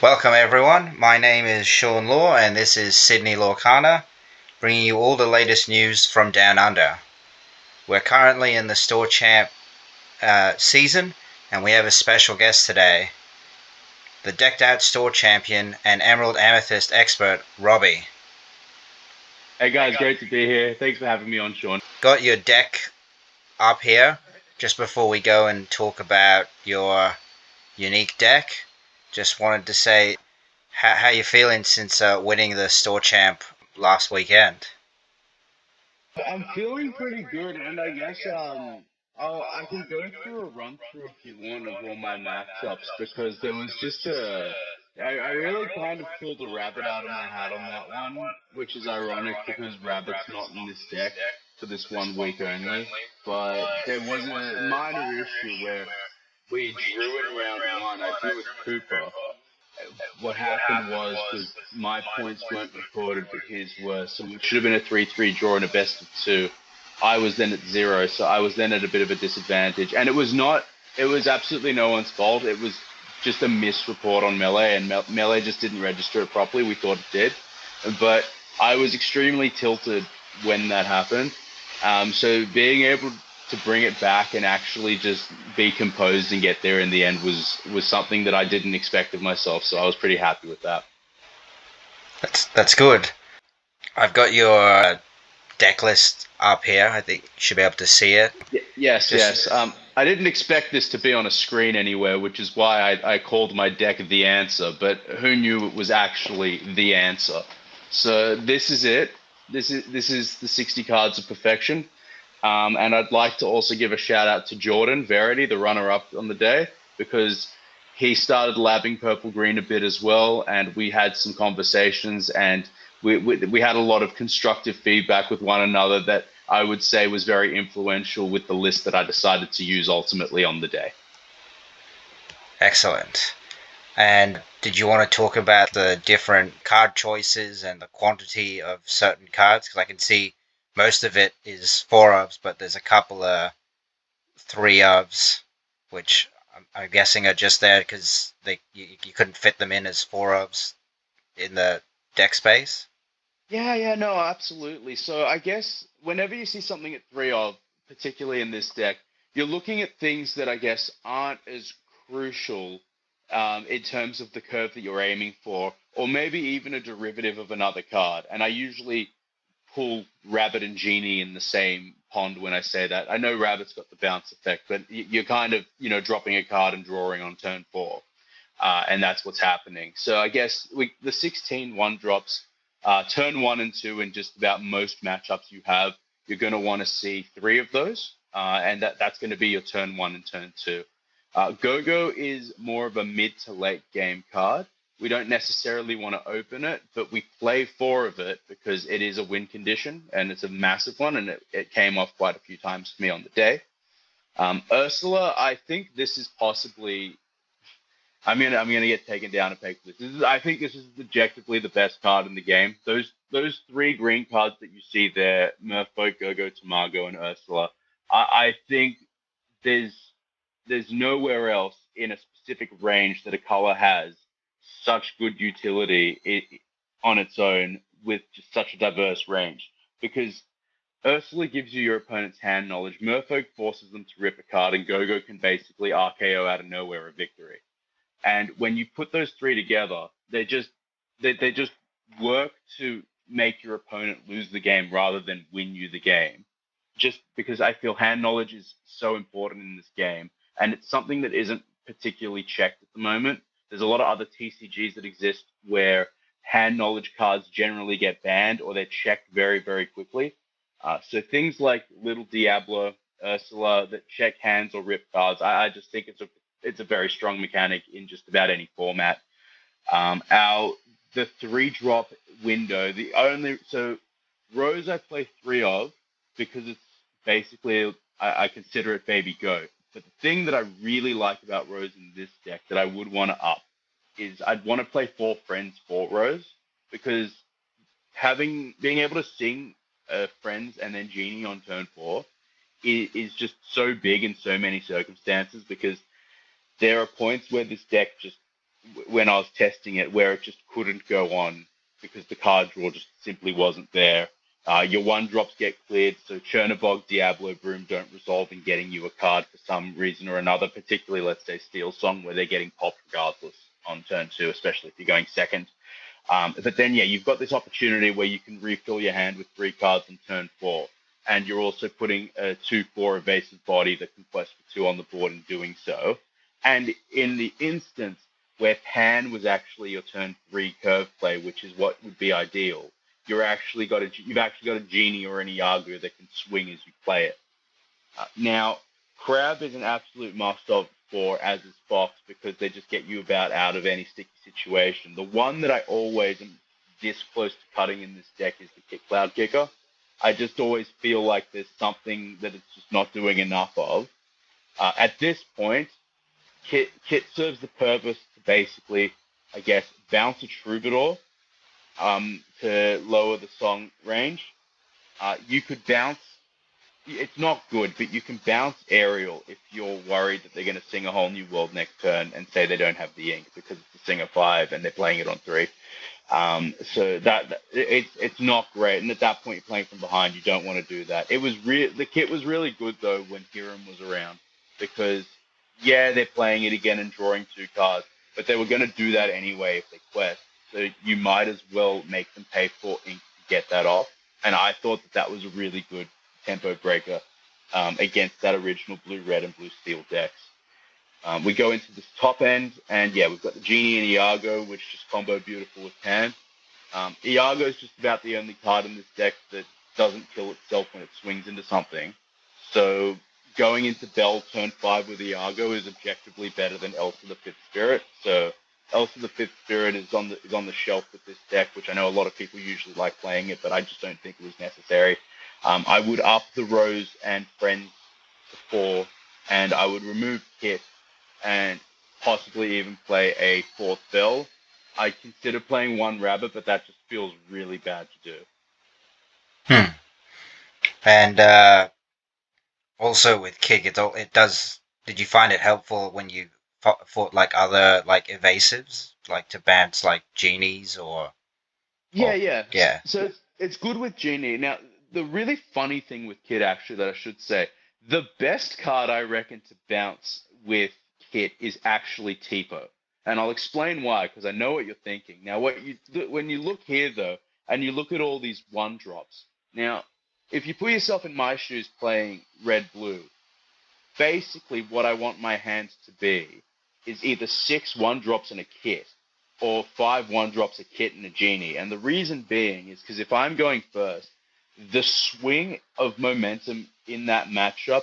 Welcome everyone, my name is Sean Law and this is Sydney Lorcana, bringing you all the latest news from Down Under. We're currently in the Store Champ season and we have a special guest today, the decked out Store Champion and Emerald Amethyst expert, Robbie. Hey guys, great to be here. Thanks for having me on, Sean. Got your deck up here. Just before we go and talk about your unique deck, just wanted to say how you feeling since winning the Store Champ last weekend? I'm feeling pretty good, and I guess I can go through a run through if you want of all my matchups because there was just I really kind of pulled a rabbit out of my hat on that one, which is ironic because Rabbit's not in this deck for this 1 week only. But there was a minor issue where we drew in round one. I drew with Cooper. What happened was because my points weren't recorded, but his were, so it should have been a 3-3 draw and a best of two. I was then at zero, so I was then at a bit of a disadvantage, and it was absolutely no one's fault. It was just a misreport on Melee, and Melee just didn't register it properly. We thought it did, but I was extremely tilted when that happened. So being able to bring it back and actually just be composed and get there in the end was something that I didn't expect of myself. So I was pretty happy with that. That's good. I've got your deck list up here. I think you should be able to see it. Yes, Just yes. I didn't expect this to be on a screen anywhere, which is why I called my deck the answer. But who knew it was actually the answer? So this is it. This is the 60 cards of perfection. And I'd like to also give a shout out to Jordan Verity, the runner up on the day, because he started labbing purple green a bit as well. And we had some conversations and we had a lot of constructive feedback with one another that I would say was very influential with the list that I decided to use ultimately on the day. excellent. And did you want to talk about the different card choices and the quantity of certain cards? Because I can see most of it is four ofs, but there's a couple of three ofs, which I'm guessing are just there because you couldn't fit them in as four ofs in the deck space. Yeah, no, absolutely. So I guess whenever you see something at three of, particularly in this deck, you're looking at things that I guess aren't as crucial in terms of the curve that you're aiming for, or maybe even a derivative of another card. And I usually pull Rabbit and Genie in the same pond when I say that. I know Rabbit's got the bounce effect, but you're kind of, dropping a card and drawing on turn four. And that's what's happening. So I guess the 16 one drops, turn one and two in just about most matchups you have, you're going to want to see three of those. And that's going to be your turn one and turn two. Go-Go is more of a mid to late game card. We don't necessarily want to open it, but we play four of it because it is a win condition and it's a massive one, and it came off quite a few times for me on the day. Ursula, I think this is possibly. I'm gonna get taken down a peg for this. I think this is objectively the best card in the game. Those three green cards that you see there, Merfolk, Go-Go, Tamago, and Ursula. I think there's nowhere else in a specific range that a color has such good utility on its own with just such a diverse range. Because Ursula gives you your opponent's hand knowledge, Merfolk forces them to rip a card, and Go-Go can basically RKO out of nowhere a victory. And when you put those three together, they just work to make your opponent lose the game rather than win you the game. Just because I feel hand knowledge is so important in this game, and it's something that isn't particularly checked at the moment. There's a lot of other TCGs that exist where hand knowledge cards generally get banned or they're checked very, very quickly. So things like Little Diablo, Ursula that check hands or rip cards, I just think it's a very strong mechanic in just about any format. Our the three drop window, so Rose I play three of because it's basically I consider it baby goat. But the thing that I really like about Rose in this deck that I would want to up is I'd want to play four friends for Rose because being able to sing friends and then Genie on turn four is just so big in so many circumstances because there are points where this deck just when I was testing it, where it just couldn't go on because the card draw just simply wasn't there. Your one drops get cleared, so Chernobog, Diablo, Broom don't resolve in getting you a card for some reason or another, particularly, let's say, Steel Song, where they're getting popped regardless on turn 2, especially if you're going second. But then, yeah, you've got this opportunity where you can refill your hand with 3 cards on turn 4, and you're also putting a 2/4 evasive body that can quest for 2 on the board in doing so. And in the instance where Pan was actually your turn 3 curve play, which is what would be ideal, you've actually got a Genie or an Iago that can swing as you play it. Now, Crab is an absolute must-have for as is Fox because they just get you about out of any sticky situation. The one that I always am this close to cutting in this deck is the Cloud Kicker. I just always feel like there's something that it's just not doing enough of. At this point, Kit serves the purpose to basically, I guess, bounce a Troubadour to lower the song range. You could bounce. It's not good, but you can bounce Aerial if you're worried that they're going to sing a whole new world next turn and say they don't have the ink because it's a Singer 5 and they're playing it on 3. So it's not great, and at that point you're playing from behind. You don't want to do that. The kit was really good though when Hiram was around because yeah, they're playing it again and drawing 2 cards, but they were going to do that anyway if they quest. So you might as well make them pay for ink to get that off. And I thought that was a really good tempo breaker against that original blue, red, and blue steel decks. We go into this top end, and yeah, we've got the Genie and Iago, which just combo beautiful with Pan. Iago is just about the only card in this deck that doesn't kill itself when it swings into something. So going into Bell turn 5 with Iago is objectively better than Elsa the Fifth Spirit. So Elsa the Fifth Spirit is on the shelf with this deck, which I know a lot of people usually like playing it, but I just don't think it was necessary. I would up the Rose and Friends to 4, and I would remove Kit and possibly even play a 4th Bell. I consider playing 1 Rabbit, but that just feels really bad to do. Hmm. And also with Kick, it does. Did you find it helpful when you fought like other like evasives, like to bounce like genies Yeah, or yeah. yeah? So it's good with Genie. Now, the really funny thing with Kit, actually, that I should say, the best card I reckon to bounce with Kit is actually Tipo. And I'll explain why, because I know what you're thinking. Now, when you look here, though, and you look at all these 1-drops, now, if you put yourself in my shoes playing red-blue, basically what I want my hands to be is either 6 1-drops and a Kit or 5 1-drops, a Kit, and a Genie. And the reason being is because if I'm going first, the swing of momentum in that matchup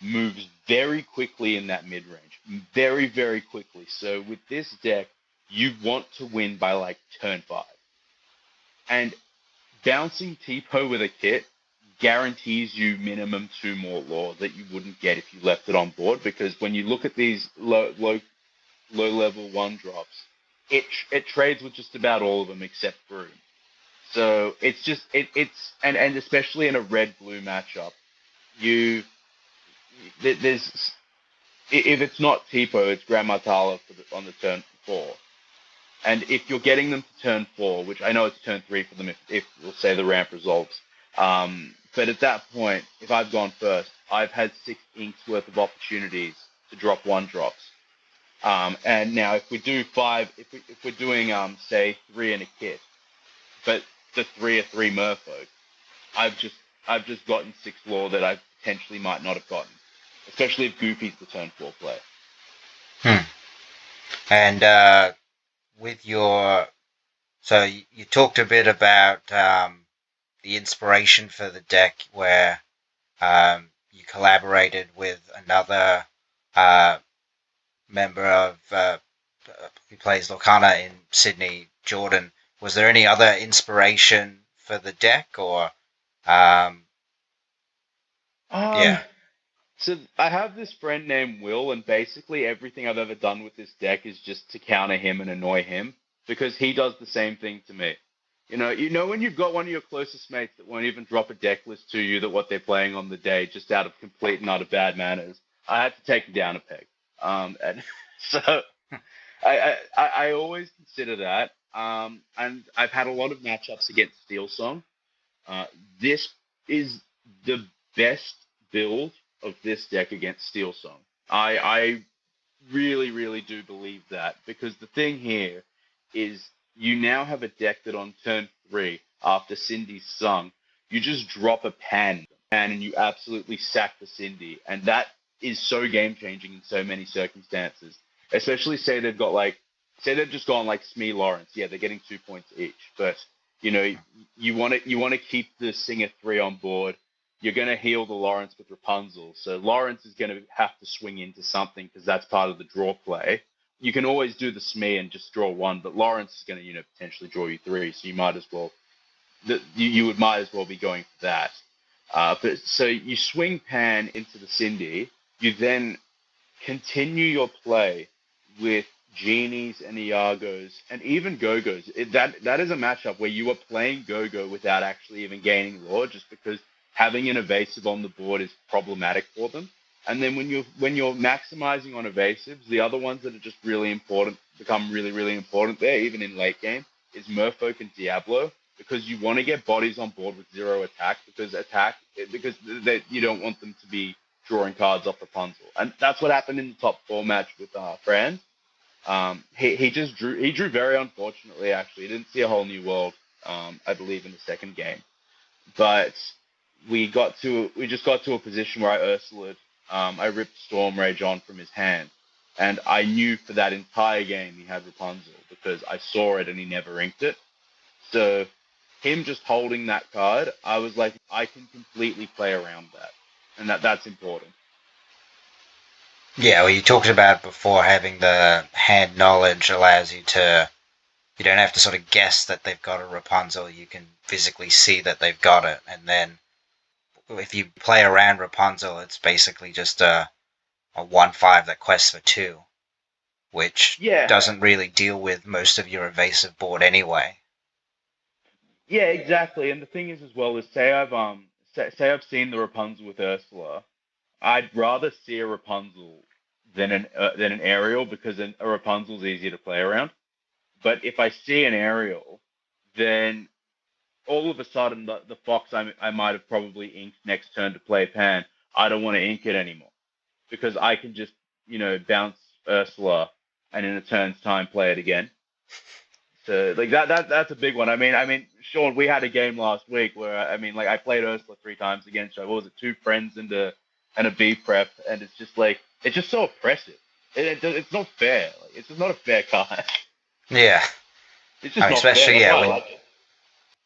moves very quickly in that mid range. Very, very quickly. So with this deck, you want to win by like turn 5. And bouncing Tipo with a Kit guarantees you minimum 2 more lore that you wouldn't get if you left it on board, because when you look at these low level 1-drops, it trades with just about all of them except Broom. So it's just it's and especially in a red blue matchup, you there's if it's not Tipo, it's Grand Matala on the turn 4. And if you're getting them to turn 4, which I know it's turn 3 for them if we'll say the ramp resolves, but at that point, if I've gone first, I've had 6 inks worth of opportunities to drop 1-drops. And now if we do 5, if we're doing say 3 and a Kit, but the 3 are 3 Merfolk, I've just gotten 6 lore that I potentially might not have gotten, especially if Goofy's the turn 4 play. Hmm. And with your so you talked a bit about the inspiration for the deck where you collaborated with another uh, member of who plays Lorcana in Sydney, Jordan. Was there any other inspiration for the deck, or um, Um, yeah? so I have this friend named Will, and basically everything I've ever done with this deck is just to counter him and annoy him because he does the same thing to me. You know when you've got one of your closest mates that won't even drop a deck list to you that what they're playing on the day just out of complete and utter bad manners. I had to take him down a peg. And so I always consider that. And I've had a lot of matchups against Steel Song. Uh, this is the best build of this deck against Steel Song. I really, really do believe that because the thing here is you now have a deck that on turn three, after Cindy's sung, you just drop a pan and you absolutely sack the Cindy. And that is so game changing in so many circumstances. Especially say they've just gone like Smee Lawrence. Yeah, they're getting 2 points each. But you know, you want to keep the Singer three on board. You're going to heal the Lawrence with Rapunzel. So Lawrence is going to have to swing into something because that's part of the draw play. You can always do the Smee and just draw one, but Lawrence is going to, potentially draw you three. So you might as well, might as well be going for that. But so you swing Pan into the Cindy. You then continue your play with Genies and Iagos and even Go-Go's. That is a matchup where you are playing Go-Go without actually even gaining lore, just because having an evasive on the board is problematic for them. And then when you're maximizing on evasives, the other ones that are just really important become really, really important there, even in late game, is Merfolk and Diablo, because you want to get bodies on board with zero attack because you don't want them to be drawing cards off Rapunzel. And that's what happened in the top four match with Fran. He drew very unfortunately. Actually, he didn't see a whole new world. I believe in the second game, but we just got to a position where I ripped Storm Rage on from his hand, and I knew for that entire game he had Rapunzel because I saw it and he never inked it. So him just holding that card, I was like, I can completely play around that, and that's important. Yeah, well, you talked about before having the hand knowledge allows you don't have to sort of guess that they've got a Rapunzel. You can physically see that they've got it, and then if you play around Rapunzel, it's basically just a 1/5 that quests for two, which Yeah, doesn't really deal with most of your evasive board anyway. yeah, exactly. And the thing is, as well, is say I've seen the Rapunzel with Ursula. I'd rather see a Rapunzel than an Ariel because a Rapunzel's easier to play around. But if I see an Ariel, then all of a sudden the fox I might have probably inked next turn to play Pan. I don't want to ink it anymore because I can just bounce Ursula and in a turn's time play it again. So like that's a big one. I mean, Sean, we had a game last week where like I played Ursula three times against what was it, two friends and a B prep, and it's just so oppressive. It's not fair. Like, it's just not a fair card. Yeah, It's I just mean, not fair. especially That's why I like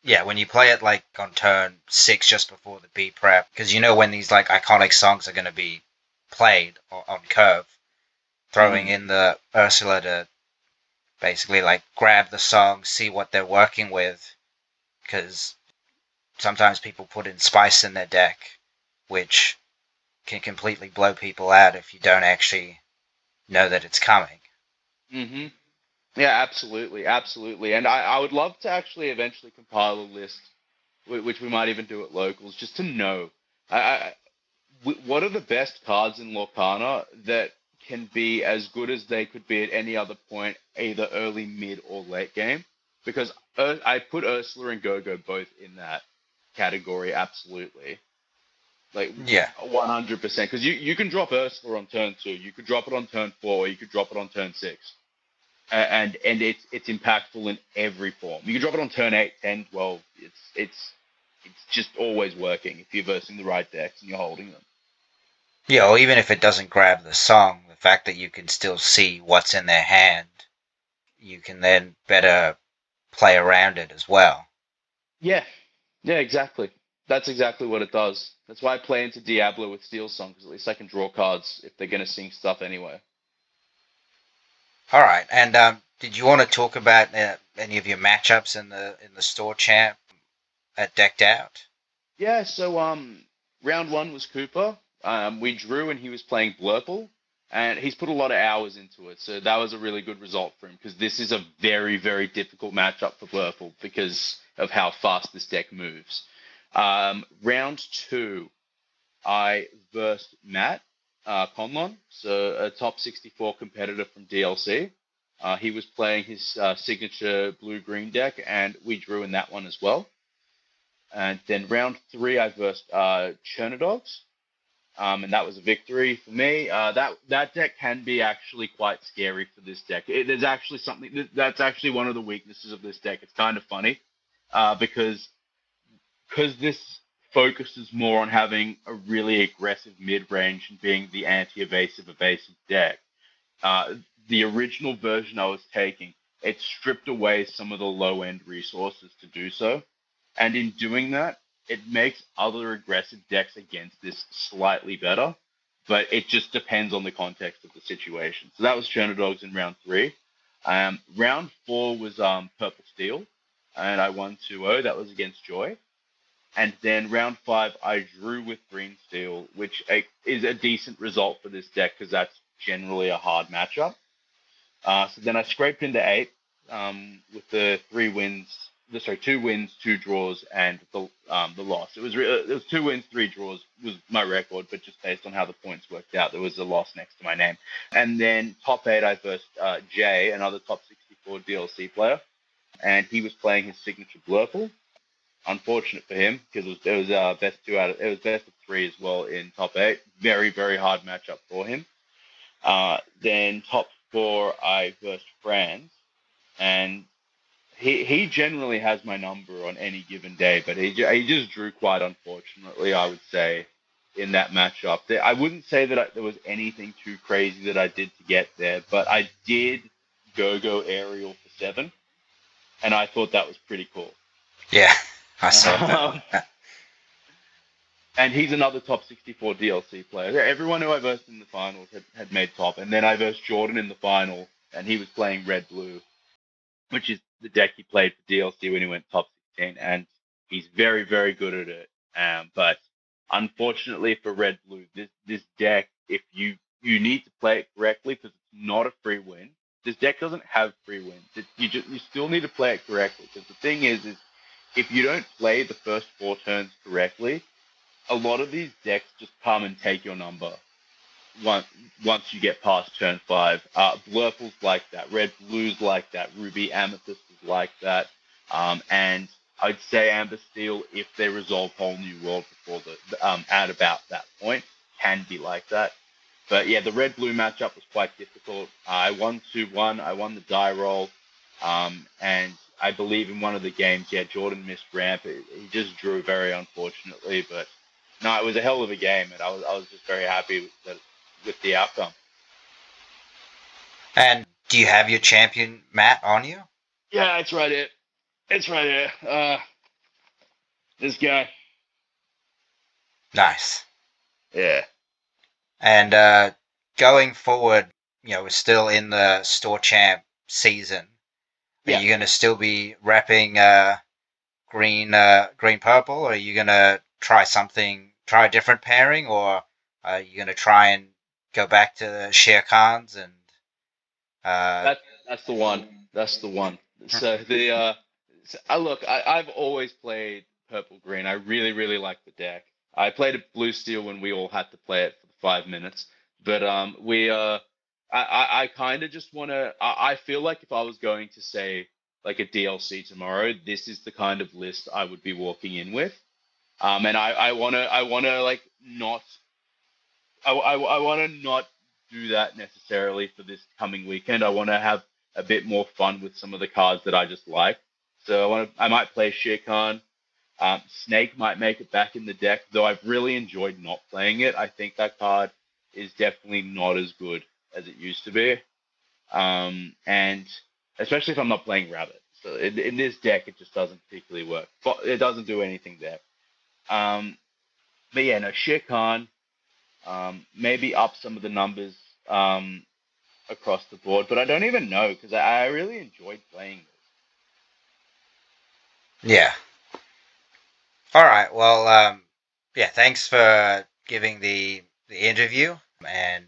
it. when you play it like on turn 6 just before the B prep, because you know when these like iconic songs are going to be played on curve, throwing Mm. in the Ursula to basically like grab the song, see what they're working with, because sometimes people put in spice in their deck, which can completely blow people out if you don't actually know that it's coming. Mm-hmm. Yeah, absolutely, absolutely. And I would love to actually eventually compile a list, which we might even do at locals, just to know what are the best cards in Lorcana that can be as good as they could be at any other point, either early, mid, or late game. Because I put Ursula and Go-Go both in that category, absolutely. Like Yeah. 100%. Because you can drop Ursula on turn two, you could drop it on turn four, or you could drop it on turn six. And it's impactful in every form. You can drop it on turn 8, 10, 12. It's just always working if you're versing the right decks and you're holding them. Yeah, or even if it doesn't grab the song, the fact that you can still see what's in their hand, you can then better play around it as well. Yeah, yeah, exactly. That's exactly what it does. That's why I play into Diablo with Steel Song, because at least I can draw cards if they're going to sing stuff anyway. All right, and did you want to talk about any of your matchups in the store champ at Decked Out? Yeah, so round one was Cooper. We drew and he was playing Blurple, and he's put a lot of hours into it. So that was a really good result for him because this is a very, very difficult matchup for Blurple because of how fast this deck moves. Round two, I versed Matt Conlon, so a top 64 competitor from DLC. He was playing his signature blue-green deck, and we drew in that one as well. And then round 3, I versed Chernodogs, and that was a victory for me. That deck can be actually quite scary for this deck. There's actually something that's actually one of the weaknesses of this deck. It's kind of funny because this focuses more on having a really aggressive mid-range and being the anti-evasive evasive deck. Uh, the original version I was taking, it stripped away some of the low-end resources to do so. And in doing that, it makes other aggressive decks against this slightly better, but it just depends on the context of the situation. So that was Chernodogs in round 3. Round 4 was Purple Steel, and I won 2-0. That was against Joy. And then round 5, I drew with Green Steel, which is a decent result for this deck because that's generally a hard matchup. So then I scraped into 8 with the 2 wins, 2 draws, and the loss. It was 2 wins, 3 draws was my record, but just based on how the points worked out, there was a loss next to my name. And then top 8, I versed Jay, another top 64 DLC player, and he was playing his signature Blurple. Unfortunate for him because it was best of 3 as well in top 8. Very, very hard matchup for him. Then top 4, I versed Franz, and he generally has my number on any given day, but he just drew quite unfortunately, I would say, in that matchup. I wouldn't say that there was anything too crazy that I did to get there, but I did go aerial for 7, and I thought that was pretty cool. Yeah, I saw that. And he's another top 64 DLC player. Everyone who I versed in the finals had made top. And then I versed Jordan in the final, and he was playing red-blue, which is the deck he played for DLC when he went top 16. And he's very, very good at it. But unfortunately for red-blue, this deck, if you need to play it correctly because it's not a free win. This deck doesn't have free wins. You still need to play it correctly because the thing is if you don't play the first 4 turns correctly, a lot of these decks just come and take your number once you get past turn 5. Blurple's like that. Red Blue's like that. Ruby Amethyst is like that. And I'd say Amber Steel, if they resolve Whole New World before at about that point, can be like that. But yeah, the Red-Blue matchup was quite difficult. I won 2-1. I won the die roll. And I believe in one of the games, yeah, Jordan missed ramp. He just drew very unfortunately, but no, it was a hell of a game, and I was just very happy with the outcome. And do you have your champion mat on you? Yeah, it's right here. It's right here. This guy. Nice. Yeah. And going forward, we're still in the store champ season. Are you going to still be repping green purple, or are you going to try a different pairing, or are you going to try and go back to the Shere Khans and that's the one. That's the one. So I've always played purple green. I really, really like the deck. I played a blue steel when we all had to play it for 5 minutes, but I kind of just want to. I feel like if I was going to say like a DLC tomorrow, this is the kind of list I would be walking in with. And I wanna like not. I want to not do that necessarily for this coming weekend. I want to have a bit more fun with some of the cards that I just like. So I might play Shere Khan. Snake might make it back in the deck, though I've really enjoyed not playing it. I think that card is definitely not as good as it used to be. And especially if I'm not playing Rabbit. So in this deck, it just doesn't particularly work. It doesn't do anything there. But yeah, no, Shere Khan. Maybe up some of the numbers across the board, but I don't even know because I really enjoyed playing this. Yeah. All right. Well, yeah. Thanks for giving the interview. And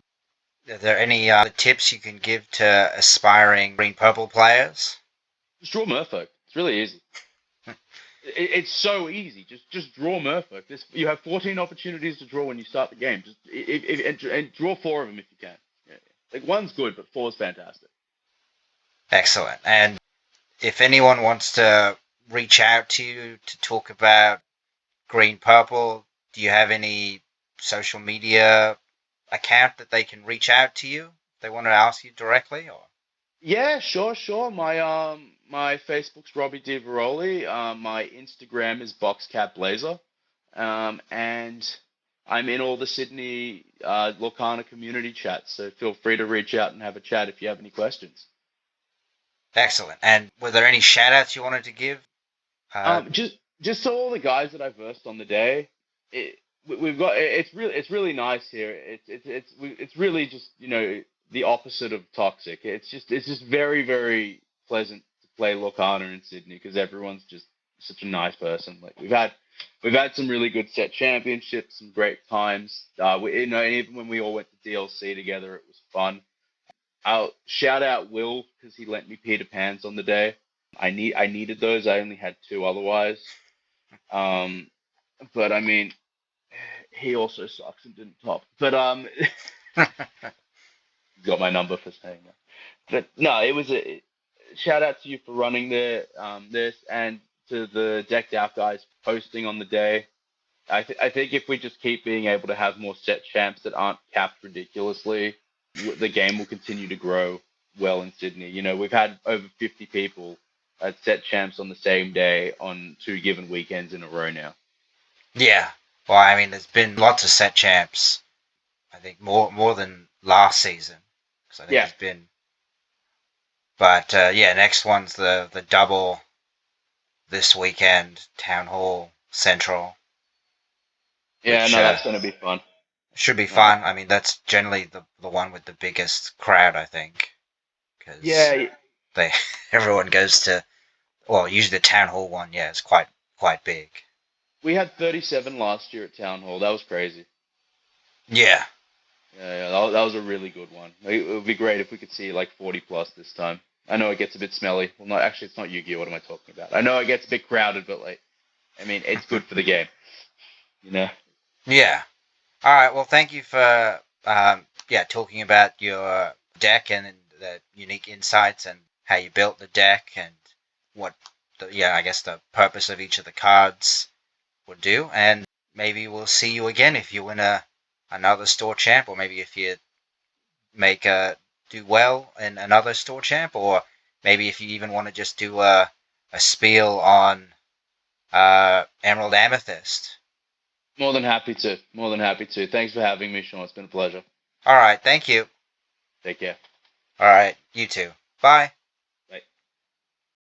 are there any other tips you can give to aspiring green purple players? Just draw Merfolk. It's really easy. It's so easy. Just draw Merfolk. You have 14 opportunities to draw when you start the game. And draw 4 of them if you can. Yeah. Like 1's good, but 4's fantastic. Excellent. And if anyone wants to reach out to you to talk about green purple, do you have any social media account that they can reach out to you? They want to ask you directly, or Yeah, sure, sure. My Facebook's Robbie DiVeroli. My Instagram is BoxCatBlazer. And I'm in all the Sydney Lorcana community chats, so feel free to reach out and have a chat if you have any questions. excellent. And were there any shout outs you wanted to give? Uh, Just so all the guys that I versed on the day, it, we've got it's really nice here. It's really just the opposite of toxic. It's just very pleasant to play Lorcana in Sydney because everyone's just such a nice person. Like we've had some really good set championships, some great times. Even when we all went to DLC together, it was fun. I'll shout out Will because he lent me Peter Pans on the day. I needed those. I only had two otherwise. Um, but I mean, he also sucks and didn't top. But got my number for saying that. But no, it was a shout out to you for running this and to the decked out guys posting on the day. I think if we just keep being able to have more set champs that aren't capped ridiculously, the game will continue to grow well in Sydney. We've had over 50 people at set champs on the same day on 2 given weekends in a row now. yeah. Well, I mean, there's been lots of set champs. I think more than last season. Because I think Yeah, there's been. But yeah, next one's the double this weekend, Town Hall Central, yeah, which no, that's going to be fun. should be No, fun. I mean, that's generally the one with the biggest crowd, I think, because yeah, they everyone goes to. Well, usually the Town Hall one, yeah, it's quite big. we had 37 last year at Town Hall. That was crazy. Yeah, Yeah, that was a really good one. It would be great if we could see like 40 plus this time. I know it gets a bit smelly. Well, not actually, it's not Yu-Gi-Oh. What am I talking about? I know it gets a bit crowded, but like, I mean, it's good for the game, you know. yeah. All right. Well, thank you for yeah talking about your deck and the unique insights and how you built the deck and what yeah I guess the purpose of each of the cards would do. And maybe we'll see you again if you win another store champ, or maybe if you make a do well in another store champ, or maybe if you even want to just do a spiel on Emerald Amethyst. More than happy to. More than happy to. Thanks for having me, Sean. It's been a pleasure. All right. Thank you. Take care. All right. You too. Bye.